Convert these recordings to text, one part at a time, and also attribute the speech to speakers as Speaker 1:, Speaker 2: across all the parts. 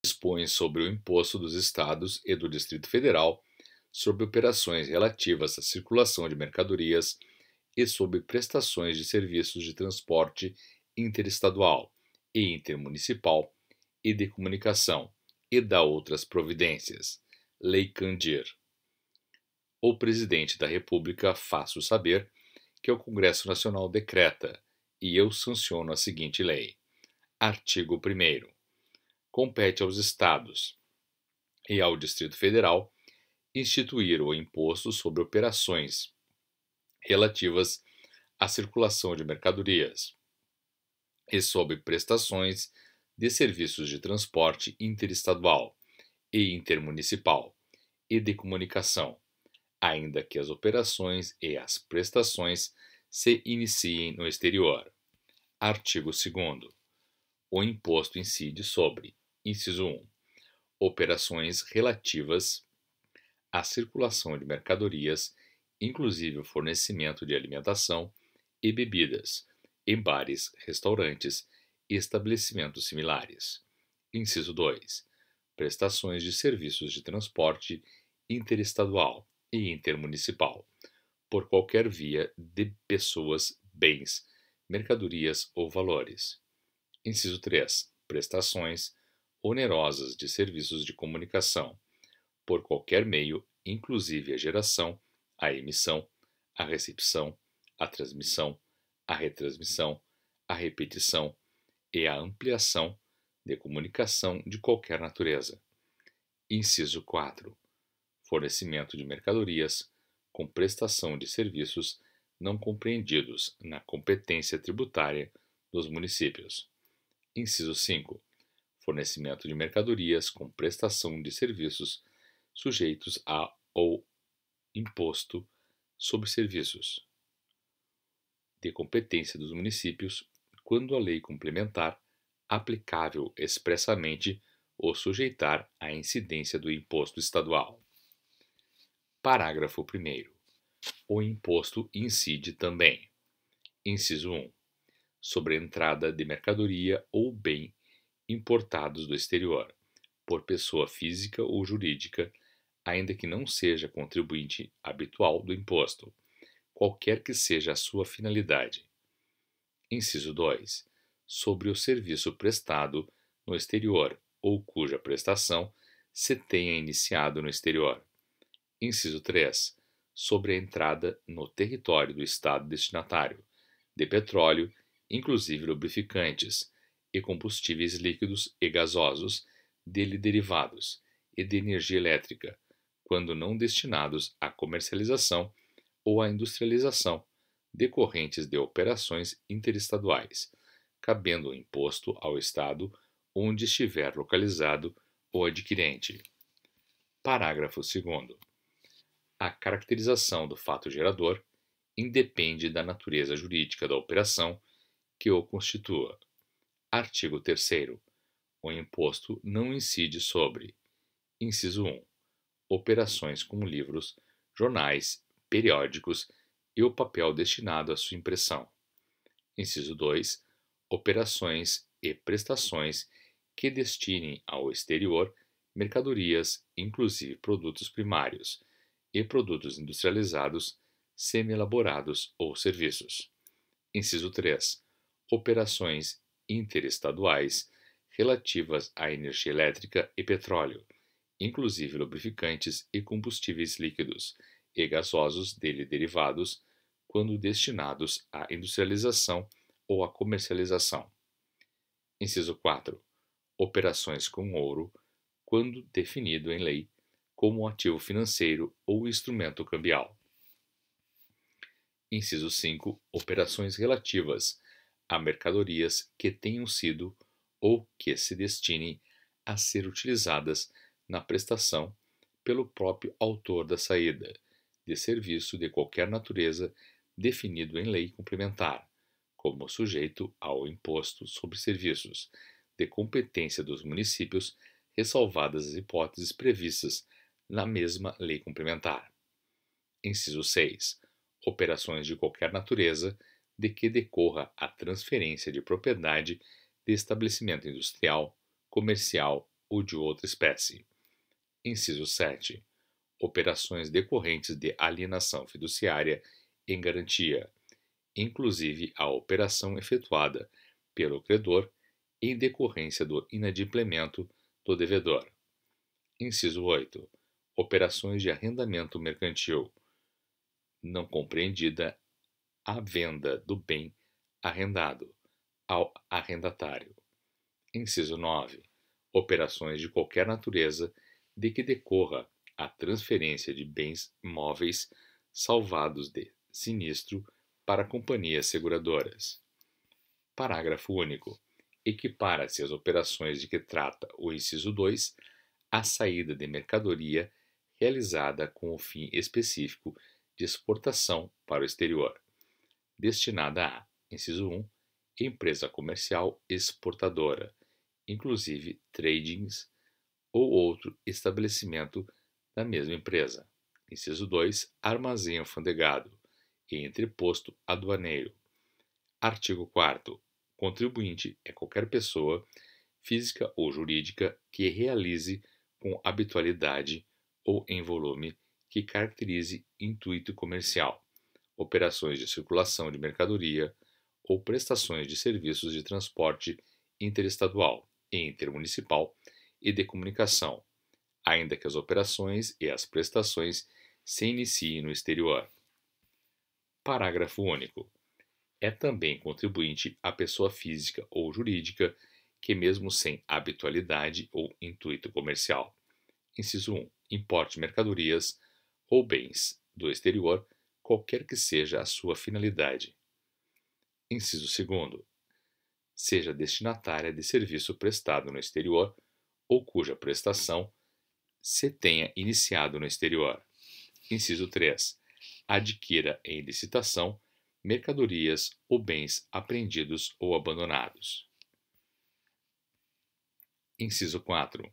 Speaker 1: dispõe sobre o imposto dos estados e do Distrito Federal sobre operações relativas à circulação de mercadorias e sobre prestações de serviços de transporte interestadual e intermunicipal e de comunicação, e dá outras providências. Lei Candir. O Presidente da República faço saber que o Congresso Nacional decreta, e eu sanciono a seguinte lei. Artigo 1º. Compete aos Estados e ao Distrito Federal instituir o imposto sobre operações relativas à circulação de mercadorias e sobre prestações de serviços de transporte interestadual e intermunicipal e de comunicação, ainda que as operações e as prestações se iniciem no exterior. Artigo 2º. O imposto incide sobre: inciso 1. Operações relativas à circulação de mercadorias, inclusive o fornecimento de alimentação e bebidas, em bares, restaurantes e estabelecimentos similares. Inciso 2. Prestações de serviços de transporte interestadual e intermunicipal, por qualquer via de pessoas, bens, mercadorias ou valores. Inciso 3. Prestações onerosas de serviços de comunicação, por qualquer meio, inclusive a geração, a emissão, a recepção, a transmissão, a retransmissão, a repetição e a ampliação de comunicação de qualquer natureza. Inciso 4. Fornecimento de mercadorias com prestação de serviços não compreendidos na competência tributária dos municípios. Inciso 5. Fornecimento de mercadorias com prestação de serviços sujeitos ao imposto sobre serviços de competência dos municípios, quando a lei complementar aplicável expressamente o sujeitar à incidência do imposto estadual. Parágrafo 1º. O imposto incide também: inciso 1. Sobre a entrada de mercadoria ou bem importados do exterior, por pessoa física ou jurídica, ainda que não seja contribuinte habitual do imposto, qualquer que seja a sua finalidade. Inciso 2. Sobre o serviço prestado no exterior ou cuja prestação se tenha iniciado no exterior. Inciso 3. Sobre a entrada no território do Estado destinatário de petróleo, inclusive lubrificantes, e combustíveis líquidos e gasosos dele derivados, e de energia elétrica, quando não destinados à comercialização ou à industrialização, decorrentes de operações interestaduais, cabendo o imposto ao Estado onde estiver localizado o adquirente. Parágrafo 2º. A caracterização do fato gerador independe da natureza jurídica da operação que o constitua. Artigo 3º. O imposto não incide sobre: inciso 1. Operações com livros, jornais, periódicos e o papel destinado à sua impressão. Inciso 2. Operações e prestações que destinem ao exterior mercadorias, inclusive produtos primários, e produtos industrializados, semi-elaborados ou serviços. Inciso 3. Operações interestaduais relativas à energia elétrica e petróleo, inclusive lubrificantes e combustíveis líquidos e gasosos dele derivados, quando destinados à industrialização ou à comercialização. Inciso 4. Operações com ouro, quando definido em lei como ativo financeiro ou instrumento cambial. Inciso 5. Operações relativas a mercadorias que tenham sido ou que se destinem a ser utilizadas na prestação pelo próprio autor da saída de serviço de qualquer natureza definido em lei complementar, como sujeito ao imposto sobre serviços, de competência dos municípios, ressalvadas as hipóteses previstas na mesma lei complementar. Inciso 6. Operações de qualquer natureza de que decorra a transferência de propriedade de estabelecimento industrial, comercial ou de outra espécie. Inciso 7. Operações decorrentes de alienação fiduciária em garantia, inclusive a operação efetuada pelo credor em decorrência do inadimplemento do devedor. Inciso 8. Operações de arrendamento mercantil, não compreendida a venda do bem arrendado ao arrendatário. Inciso 9. Operações de qualquer natureza de que decorra a transferência de bens móveis salvados de sinistro para companhias seguradoras. Parágrafo único. Equipara-se as operações de que trata o inciso 2 à saída de mercadoria realizada com o fim específico de exportação para o exterior, destinada a, inciso 1, empresa comercial exportadora, inclusive tradings ou outro estabelecimento da mesma empresa. Inciso 2, armazém alfandegado e entreposto aduaneiro. Artigo 4º. Contribuinte é qualquer pessoa, física ou jurídica, que realize com habitualidade ou em volume que caracterize intuito comercial, operações de circulação de mercadoria ou prestações de serviços de transporte interestadual e intermunicipal e de comunicação, ainda que as operações e as prestações se iniciem no exterior. Parágrafo único. É também contribuinte a pessoa física ou jurídica que, mesmo sem habitualidade ou intuito comercial, inciso 1, importe mercadorias ou bens do exterior, qualquer que seja a sua finalidade. Inciso 2, seja destinatária de serviço prestado no exterior ou cuja prestação se tenha iniciado no exterior. Inciso 3, adquira em licitação mercadorias ou bens apreendidos ou abandonados. Inciso 4.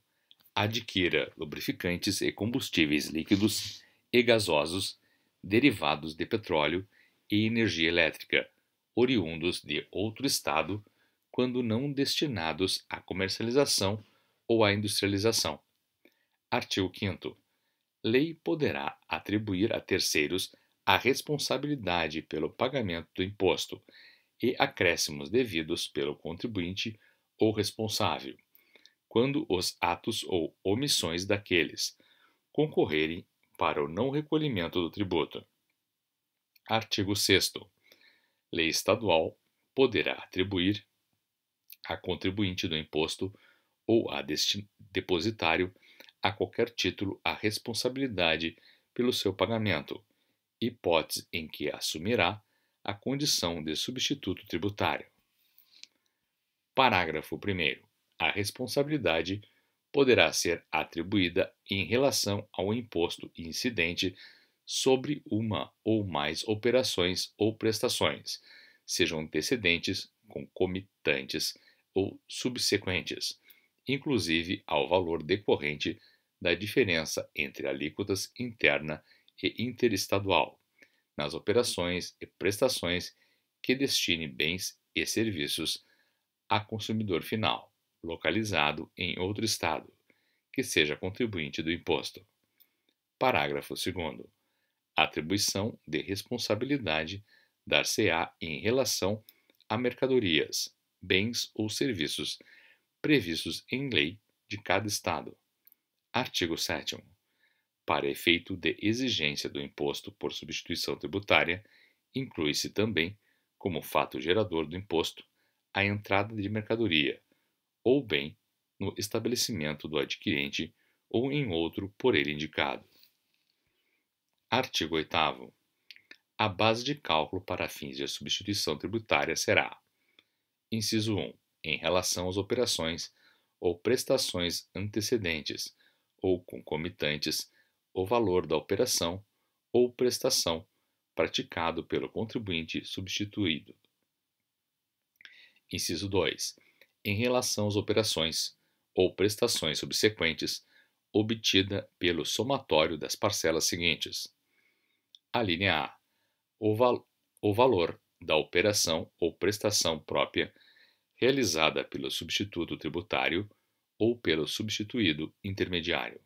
Speaker 1: Adquira lubrificantes e combustíveis líquidos e gasosos derivados de petróleo e energia elétrica, oriundos de outro estado, quando não destinados à comercialização ou à industrialização. Artigo 5º. Lei poderá atribuir a terceiros a responsabilidade pelo pagamento do imposto e acréscimos devidos pelo contribuinte ou responsável, quando os atos ou omissões daqueles concorrerem para o não recolhimento do tributo. Artigo 6º. Lei estadual poderá atribuir a contribuinte do imposto ou a depositário a qualquer título a responsabilidade pelo seu pagamento, hipótese em que assumirá a condição de substituto tributário. Parágrafo 1º. A responsabilidade poderá ser atribuída em relação ao imposto incidente sobre uma ou mais operações ou prestações, sejam antecedentes, concomitantes ou subsequentes, inclusive ao valor decorrente da diferença entre alíquotas interna e interestadual, nas operações e prestações que destine bens e serviços a consumidor final, localizado em outro estado, que seja contribuinte do imposto. Parágrafo 2º. A atribuição de responsabilidade dar-se-á em relação a mercadorias, bens ou serviços previstos em lei de cada estado. Artigo 7º. Para efeito de exigência do imposto por substituição tributária, inclui-se também, como fato gerador do imposto, a entrada de mercadoria ou bem no estabelecimento do adquirente ou em outro por ele indicado. Artigo 8º. A base de cálculo para fins de substituição tributária será: inciso 1, em relação às operações ou prestações antecedentes ou concomitantes, o valor da operação ou prestação praticado pelo contribuinte substituído. Inciso 2. Em relação às operações ou prestações subsequentes, obtida pelo somatório das parcelas seguintes. Alínea A. O valor da operação ou prestação própria realizada pelo substituto tributário ou pelo substituído intermediário.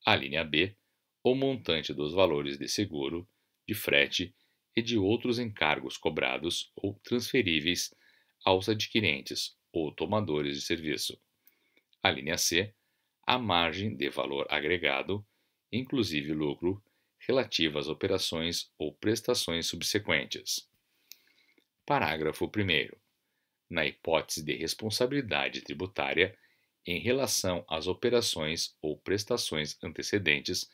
Speaker 1: A linha B, o montante dos valores de seguro, de frete e de outros encargos cobrados ou transferíveis aos adquirentes ou tomadores de serviço. A linha C, a margem de valor agregado, inclusive lucro, relativa às operações ou prestações subsequentes. Parágrafo 1º. Na hipótese de responsabilidade tributária, em relação às operações ou prestações antecedentes,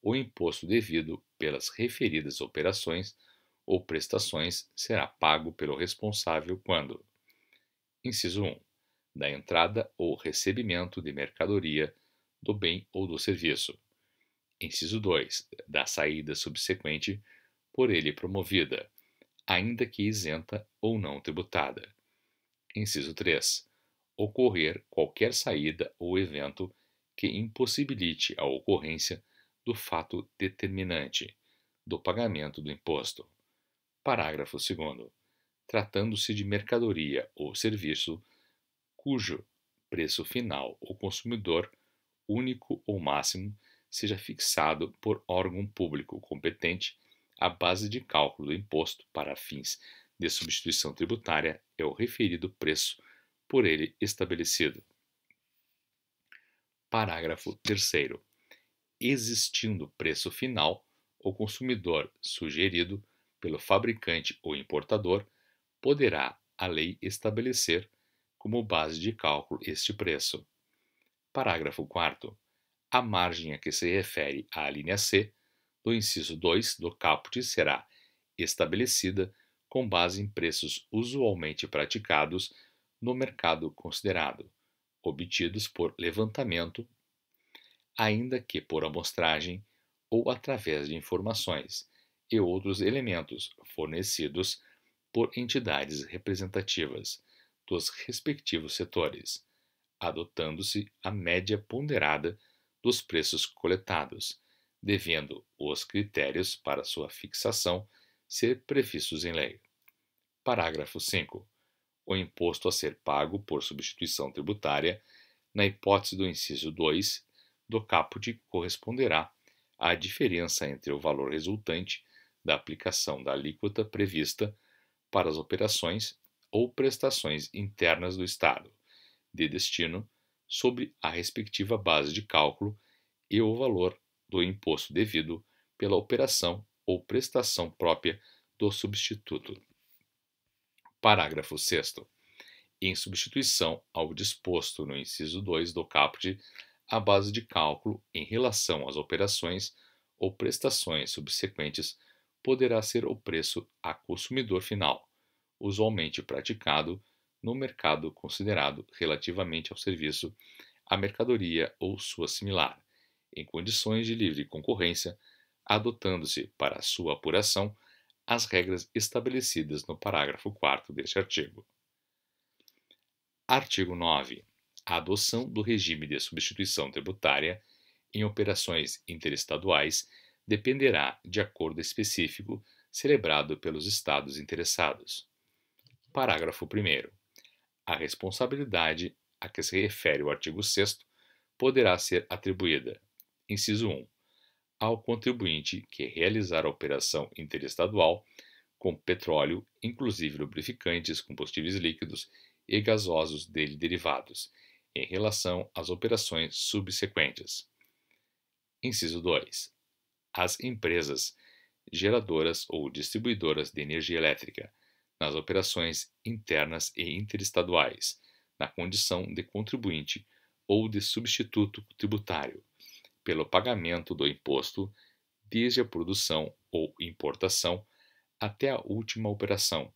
Speaker 1: o imposto devido pelas referidas operações ou prestações será pago pelo responsável quando: inciso 1, da entrada ou recebimento de mercadoria, do bem ou do serviço; inciso 2, da saída subsequente por ele promovida, ainda que isenta ou não tributada; inciso 3, ocorrer qualquer saída ou evento que impossibilite a ocorrência do fato determinante do pagamento do imposto. Parágrafo 2º. Tratando-se de mercadoria ou serviço cujo preço final ao consumidor, único ou máximo, seja fixado por órgão público competente, a base de cálculo do imposto para fins de substituição tributária é o referido preço por ele estabelecido. Parágrafo 3º. Existindo preço final, o consumidor sugerido pelo fabricante ou importador poderá a lei estabelecer como base de cálculo este preço. Parágrafo 4º. A margem a que se refere a linha C do inciso 2 do caput será estabelecida com base em preços usualmente praticados no mercado considerado, obtidos por levantamento, ainda que por amostragem ou através de informações e outros elementos fornecidos por entidades representativas dos respectivos setores, adotando-se a média ponderada dos preços coletados, devendo os critérios para sua fixação ser previstos em lei. Parágrafo 5. O imposto a ser pago por substituição tributária, na hipótese do inciso 2 do caput, corresponderá à diferença entre o valor resultante da aplicação da alíquota prevista para as operações ou prestações internas do Estado de destino sobre a respectiva base de cálculo e o valor do imposto devido pela operação ou prestação própria do substituto. Parágrafo 6º. Em substituição ao disposto no inciso 2 do caput, a base de cálculo em relação às operações ou prestações subsequentes poderá ser o preço a consumidor final, usualmente praticado no mercado considerado relativamente ao serviço, à mercadoria ou sua similar, em condições de livre concorrência, adotando-se para sua apuração as regras estabelecidas no parágrafo 4º deste artigo. Artigo 9. A adoção do regime de substituição tributária em operações interestaduais dependerá de acordo específico celebrado pelos Estados interessados. Parágrafo 1º. A responsabilidade a que se refere o artigo 6º poderá ser atribuída, inciso 1, ao contribuinte que realizar a operação interestadual com petróleo, inclusive lubrificantes, combustíveis líquidos e gasosos dele derivados, em relação às operações subsequentes. Inciso 2. As empresas geradoras ou distribuidoras de energia elétrica, nas operações internas e interestaduais, na condição de contribuinte ou de substituto tributário, pelo pagamento do imposto desde a produção ou importação até a última operação,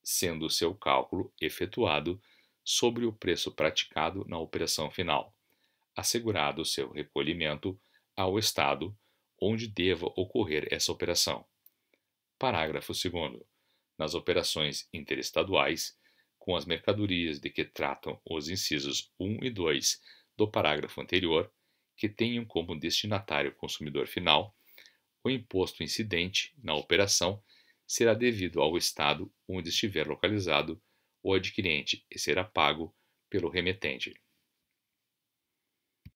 Speaker 1: sendo seu cálculo efetuado sobre o preço praticado na operação final, assegurado seu recolhimento ao Estado onde deva ocorrer essa operação. Parágrafo 2º. Nas operações interestaduais, com as mercadorias de que tratam os incisos 1 e 2 do parágrafo anterior, que tenham como destinatário o consumidor final, o imposto incidente na operação será devido ao Estado onde estiver localizado o adquirente e será pago pelo remetente.